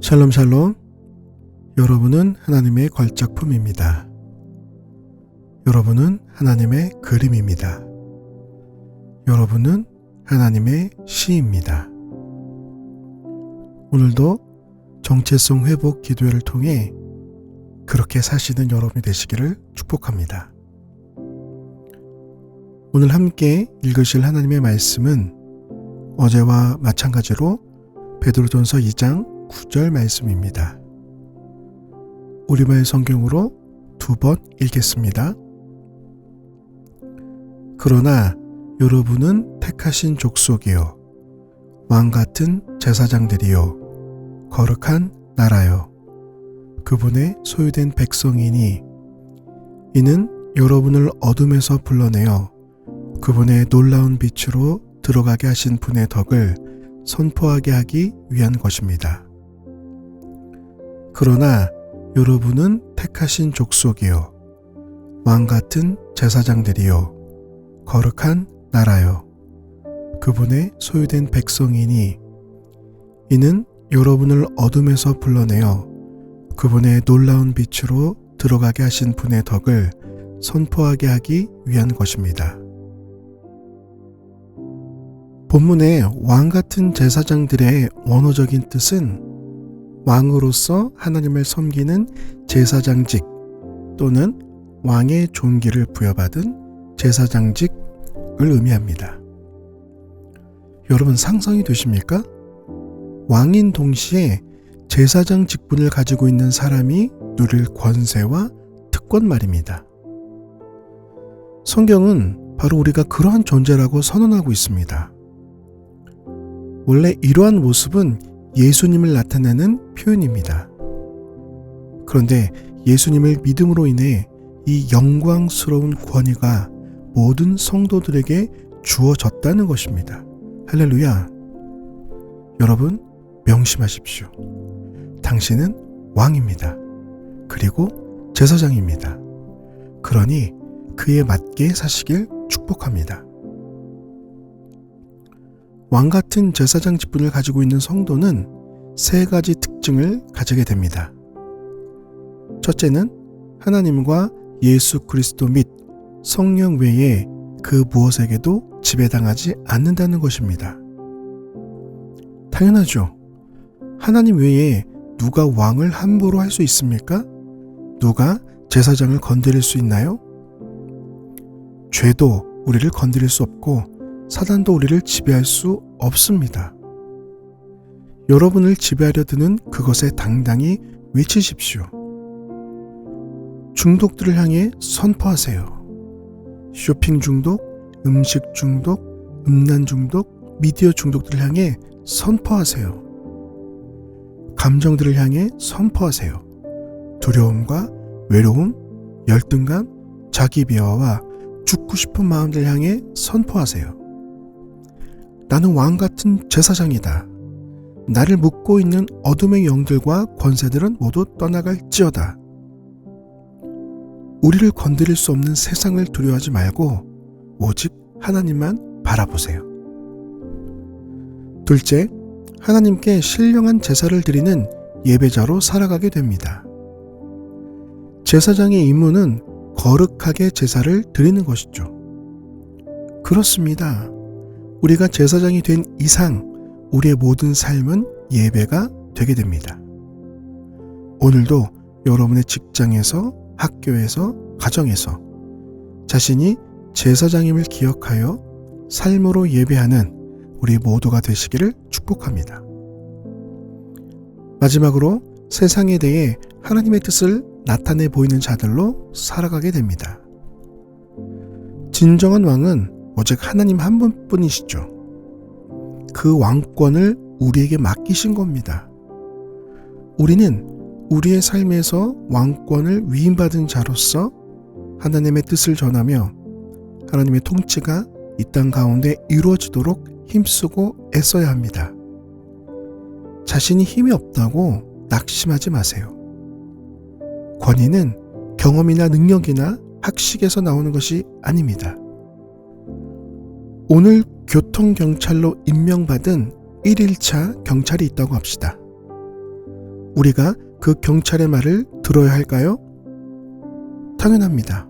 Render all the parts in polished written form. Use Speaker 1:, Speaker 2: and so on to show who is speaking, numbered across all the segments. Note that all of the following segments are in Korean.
Speaker 1: 샬롬 샬롬. 여러분은 하나님의 걸작품입니다. 여러분은 하나님의 그림입니다. 여러분은 하나님의 시입니다. 오늘도 정체성 회복 기도회를 통해 그렇게 사시는 여러분이 되시기를 축복합니다. 오늘 함께 읽으실 하나님의 말씀은 어제와 마찬가지로 베드로전서 2장 9절 말씀입니다. 우리말 성경으로 두 번 읽겠습니다. 그러나 여러분은 택하신 족속이요 왕같은 제사장들이요 거룩한 나라요 그분의 소유된 백성이니 이는 여러분을 어둠에서 불러내어 그분의 놀라운 빛으로 들어가게 하신 분의 덕을 선포하게 하기 위한 것입니다. 그러나 여러분은 택하신 족속이요 왕같은 제사장들이요 거룩한 나라요 그분의 소유된 백성이니 이는 여러분을 어둠에서 불러내어 그분의 놀라운 빛으로 들어가게 하신 분의 덕을 선포하게 하기 위한 것입니다. 본문의 왕같은 제사장들의 원어적인 뜻은 왕으로서 하나님을 섬기는 제사장직 또는 왕의 존귀를 부여받은 제사장직을 의미합니다. 여러분 상상이 되십니까? 왕인 동시에 제사장 직분을 가지고 있는 사람이 누릴 권세와 특권 말입니다. 성경은 바로 우리가 그러한 존재라고 선언하고 있습니다. 원래 이러한 모습은 예수님을 나타내는 표현입니다. 그런데 예수님을 믿음으로 인해 이 영광스러운 권위가 모든 성도들에게 주어졌다는 것입니다. 할렐루야! 여러분 명심하십시오. 당신은 왕입니다. 그리고 제사장입니다. 그러니 그에 맞게 사시길 축복합니다. 왕같은 제사장 직분을 가지고 있는 성도는 세 가지 특징을 가지게 됩니다. 첫째는 하나님과 예수 그리스도 및 성령 외에 그 무엇에게도 지배당하지 않는다는 것입니다. 당연하죠. 하나님 외에 누가 왕을 함부로 할 수 있습니까? 누가 제사장을 건드릴 수 있나요? 죄도 우리를 건드릴 수 없고 사단도 우리를 지배할 수 없습니다. 여러분을 지배하려 드는 그것에 당당히 외치십시오. 중독들을 향해 선포하세요. 쇼핑 중독, 음식 중독, 음란 중독, 미디어 중독들을 향해 선포하세요. 감정들을 향해 선포하세요. 두려움과 외로움, 열등감, 자기 비하와 죽고 싶은 마음들 향해 선포하세요. 나는 왕같은 제사장이다. 나를 묶고 있는 어둠의 영들과 권세들은 모두 떠나갈지어다. 우리를 건드릴 수 없는 세상을 두려워하지 말고 오직 하나님만 바라보세요. 둘째, 하나님께 신령한 제사를 드리는 예배자로 살아가게 됩니다. 제사장의 임무는 거룩하게 제사를 드리는 것이죠. 그렇습니다. 우리가 제사장이 된 이상 우리의 모든 삶은 예배가 되게 됩니다. 오늘도 여러분의 직장에서, 학교에서, 가정에서 자신이 제사장임을 기억하여 삶으로 예배하는 우리 모두가 되시기를 축복합니다. 마지막으로 세상에 대해 하나님의 뜻을 나타내 보이는 자들로 살아가게 됩니다. 진정한 왕은 오직 하나님 한 분뿐이시죠. 그 왕권을 우리에게 맡기신 겁니다. 우리는 우리의 삶에서 왕권을 위임받은 자로서 하나님의 뜻을 전하며 하나님의 통치가 이 땅 가운데 이루어지도록 힘쓰고 애써야 합니다. 자신이 힘이 없다고 낙심하지 마세요. 권위는 경험이나 능력이나 학식에서 나오는 것이 아닙니다. 오늘 교통경찰로 임명받은 1일차 경찰이 있다고 합시다. 우리가 그 경찰의 말을 들어야 할까요? 당연합니다.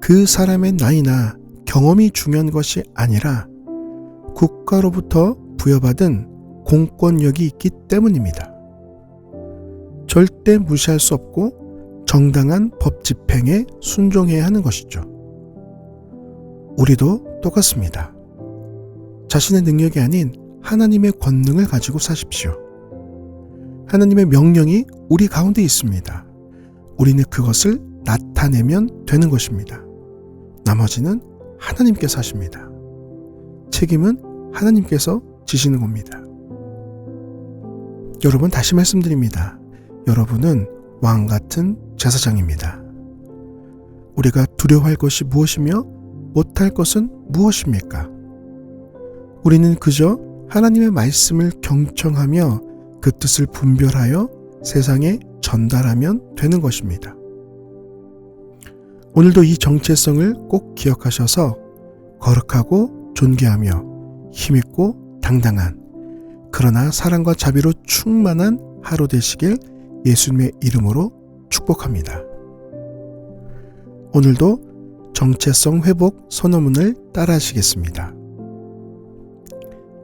Speaker 1: 그 사람의 나이나 경험이 중요한 것이 아니라 국가로부터 부여받은 공권력이 있기 때문입니다. 절대 무시할 수 없고 정당한 법 집행에 순종해야 하는 것이죠. 우리도 똑같습니다. 자신의 능력이 아닌 하나님의 권능을 가지고 사십시오. 하나님의 명령이 우리 가운데 있습니다. 우리는 그것을 나타내면 되는 것입니다. 나머지는 하나님께서 하십니다. 책임은 하나님께서 지시는 겁니다. 여러분, 다시 말씀드립니다. 여러분은 왕 같은 제사장입니다. 우리가 두려워할 것이 무엇이며 못할 것은 무엇입니까? 우리는 그저 하나님의 말씀을 경청하며 그 뜻을 분별하여 세상에 전달하면 되는 것입니다. 오늘도 이 정체성을 꼭 기억하셔서 거룩하고 존귀하며 힘있고 당당한, 그러나 사랑과 자비로 충만한 하루 되시길 예수님의 이름으로 축복합니다. 오늘도 정체성 회복 선언문을 따라하시겠습니다.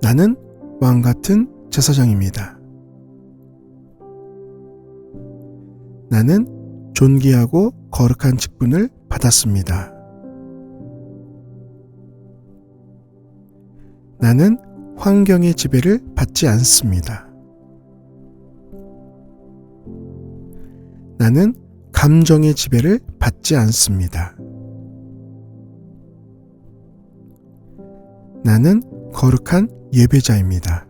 Speaker 1: 나는 왕 같은 제사장입니다. 나는 존귀하고 거룩한 직분을 받았습니다. 나는 환경의 지배를 받지 않습니다. 나는 감정의 지배를 받지 않습니다. 나는 거룩한 예배자입니다.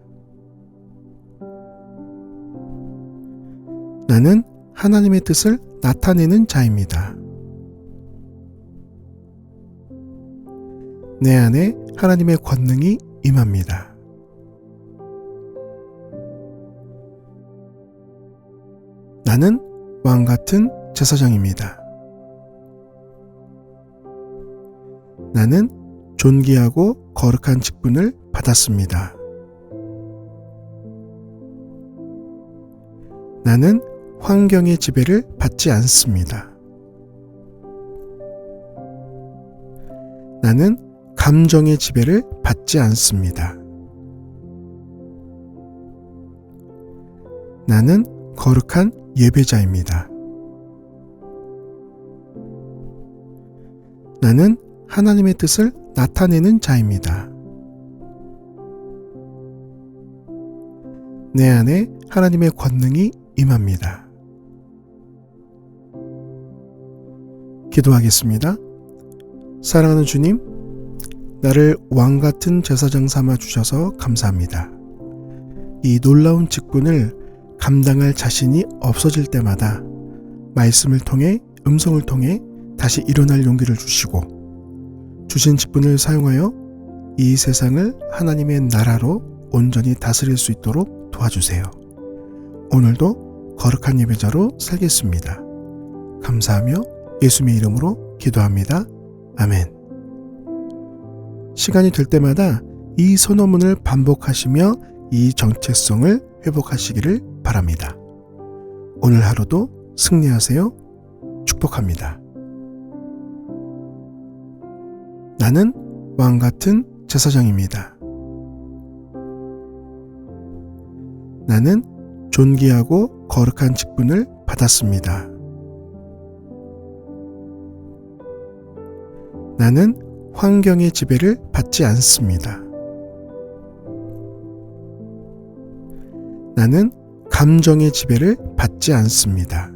Speaker 1: 나는 하나님의 뜻을 나타내는 자입니다. 내 안에 하나님의 권능이 임합니다. 나는 왕 같은 제사장입니다. 나는 존귀하고 거룩한 직분을 받았습니다. 나는 환경의 지배를 받지 않습니다. 나는 감정의 지배를 받지 않습니다. 나는 거룩한 예배자입니다. 나는 하나님의 뜻을 나타내는 자입니다. 내 안에 하나님의 권능이 임합니다. 기도하겠습니다. 사랑하는 주님, 나를 왕 같은 제사장 삼아 주셔서 감사합니다. 이 놀라운 직분을 감당할 자신이 없어질 때마다 말씀을 통해, 음성을 통해 다시 일어날 용기를 주시고, 주신 직분을 사용하여 이 세상을 하나님의 나라로 온전히 다스릴 수 있도록 도와주세요. 오늘도 거룩한 예배자로 살겠습니다. 감사하며 예수님의 이름으로 기도합니다. 아멘. 시간이 될 때마다 이 선언문을 반복하시며 이 정체성을 회복하시기를 바랍니다. 오늘 하루도 승리하세요. 축복합니다. 나는 왕 같은 제사장입니다. 나는 존귀하고 거룩한 직분을 받았습니다. 나는 환경의 지배를 받지 않습니다. 나는 감정의 지배를 받지 않습니다.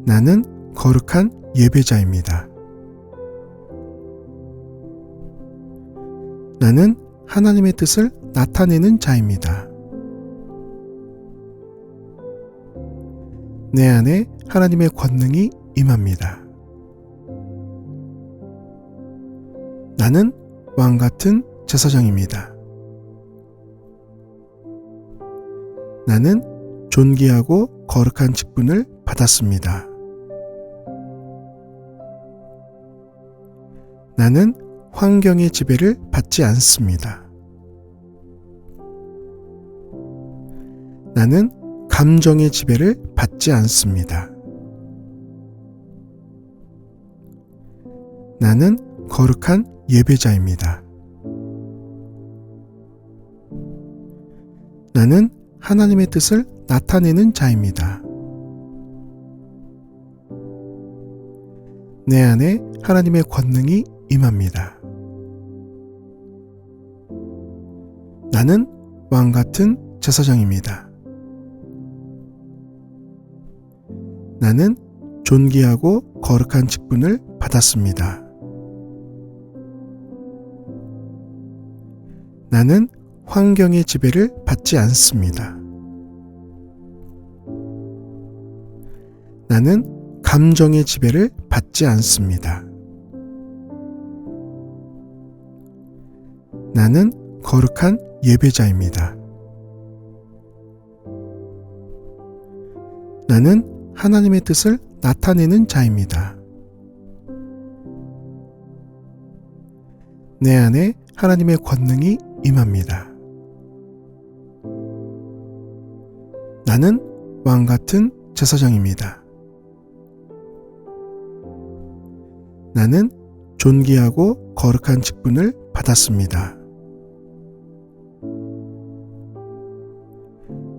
Speaker 1: 나는 거룩한 예배자입니다. 나는 하나님의 뜻을 나타내는 자입니다. 내 안에 하나님의 권능이 임합니다. 나는 왕 같은 제사장입니다. 나는 존귀하고 거룩한 직분을 받았습니다. 나는 환경의 지배를 받지 않습니다. 나는 감정의 지배를 받지 않습니다. 나는 거룩한 예배자입니다. 나는 하나님의 뜻을 나타내는 자입니다. 내 안에 하나님의 권능이 임합니다. 나는 왕같은 제사장입니다. 나는 존귀하고 거룩한 직분을 받았습니다. 나는 환경의 지배를 받지 않습니다. 나는 감정의 지배를 받지 않습니다. 나는 거룩한 예배자입니다. 나는 하나님의 뜻을 나타내는 자입니다. 내 안에 하나님의 권능이 임합니다. 나는 왕같은 제사장입니다. 나는 존귀하고 거룩한 직분을 받았습니다.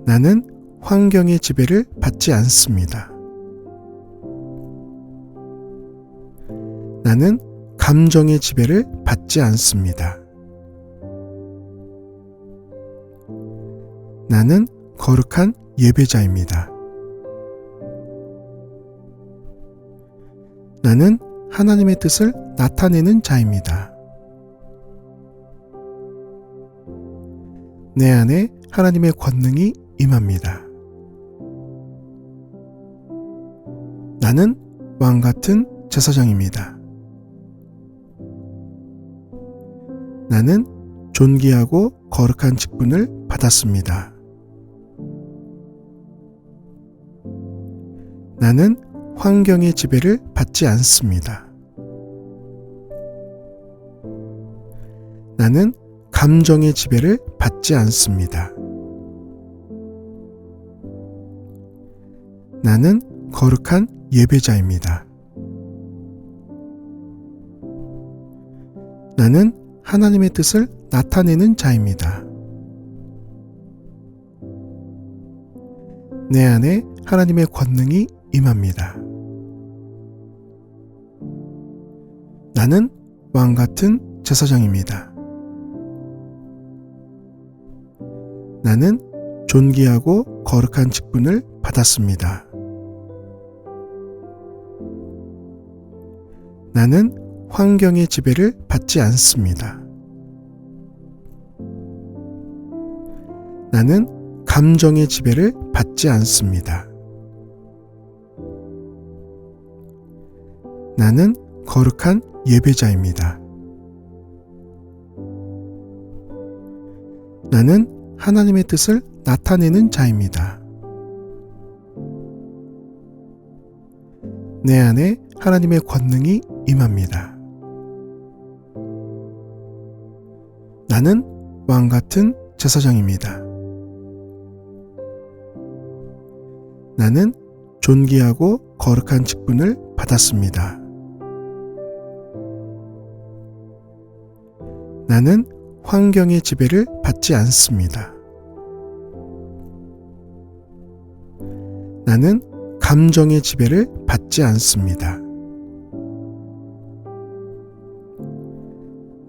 Speaker 1: 나는 환경의 지배를 받지 않습니다. 나는 감정의 지배를 받지 않습니다. 나는 거룩한 예배자입니다. 나는 하나님의 뜻을 나타내는 자입니다. 내 안에 하나님의 권능이 임합니다. 나는 왕같은 제사장입니다. 나는 존귀하고 거룩한 직분을 받았습니다. 나는 환경의 지배를 받지 않습니다. 나는 감정의 지배를 받지 않습니다. 나는 거룩한 예배자입니다. 나는 하나님의 뜻을 나타내는 자입니다. 내 안에 하나님의 권능이 임합니다. 나는 왕같은 제사장입니다. 나는 존귀하고 거룩한 직분을 받았습니다. 나는 환경의 지배를 받지 않습니다. 나는 감정의 지배를 받지 않습니다. 나는 거룩한 예배자입니다. 나는 하나님의 뜻을 나타내는 자입니다. 내 안에 하나님의 권능이 임합니다. 나는 왕같은 제사장입니다. 나는 존귀하고 거룩한 직분을 받았습니다. 나는 환경의 지배를 받지 않습니다. 나는 감정의 지배를 받지 않습니다.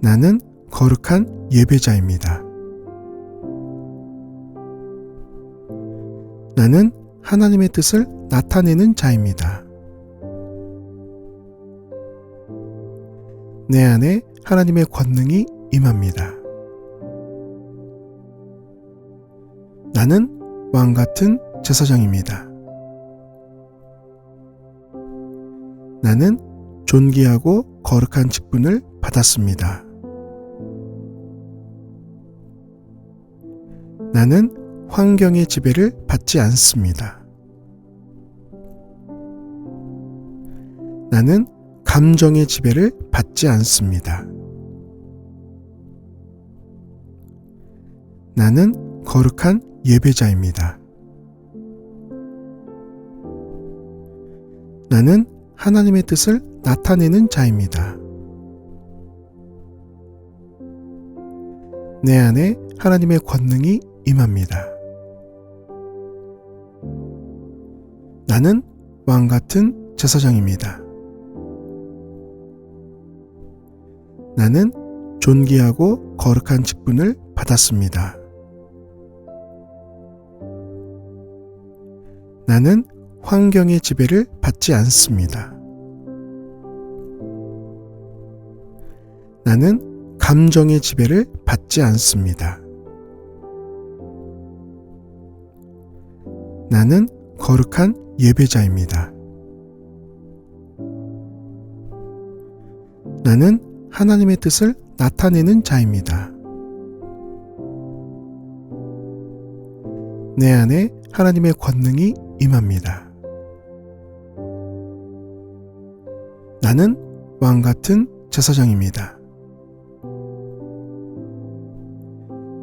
Speaker 1: 나는 거룩한 예배자입니다. 나는 하나님의 뜻을 나타내는 자입니다. 내 안에 하나님의 권능이 임합니다. 나는 왕같은 제사장입니다. 나는 존귀하고 거룩한 직분을 받았습니다. 나는 환경의 지배를 받지 않습니다. 나는 감정의 지배를 받지 않습니다. 나는 거룩한 예배자입니다. 나는 하나님의 뜻을 나타내는 자입니다. 내 안에 하나님의 권능이 임합니다. 나는 왕같은 제사장입니다. 나는 존귀하고 거룩한 직분을 받았습니다. 나는 환경의 지배를 받지 않습니다. 나는 감정의 지배를 받지 않습니다. 나는 거룩한 예배자입니다. 나는 하나님의 뜻을 나타내는 자입니다. 내 안에 하나님의 권능이 임합니다. 나는 왕같은 제사장입니다.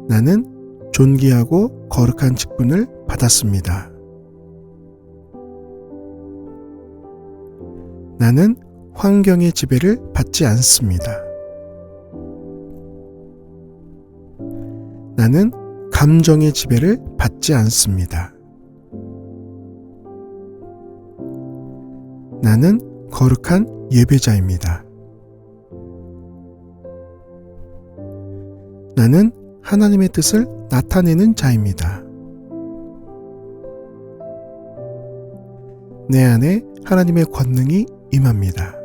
Speaker 1: 나는 존귀하고 거룩한 직분을 받았습니다. 나는 환경의 지배를 받지 않습니다. 나는 감정의 지배를 받지 않습니다. 나는 거룩한 예배자입니다. 나는 하나님의 뜻을 나타내는 자입니다. 내 안에 하나님의 권능이 임합니다.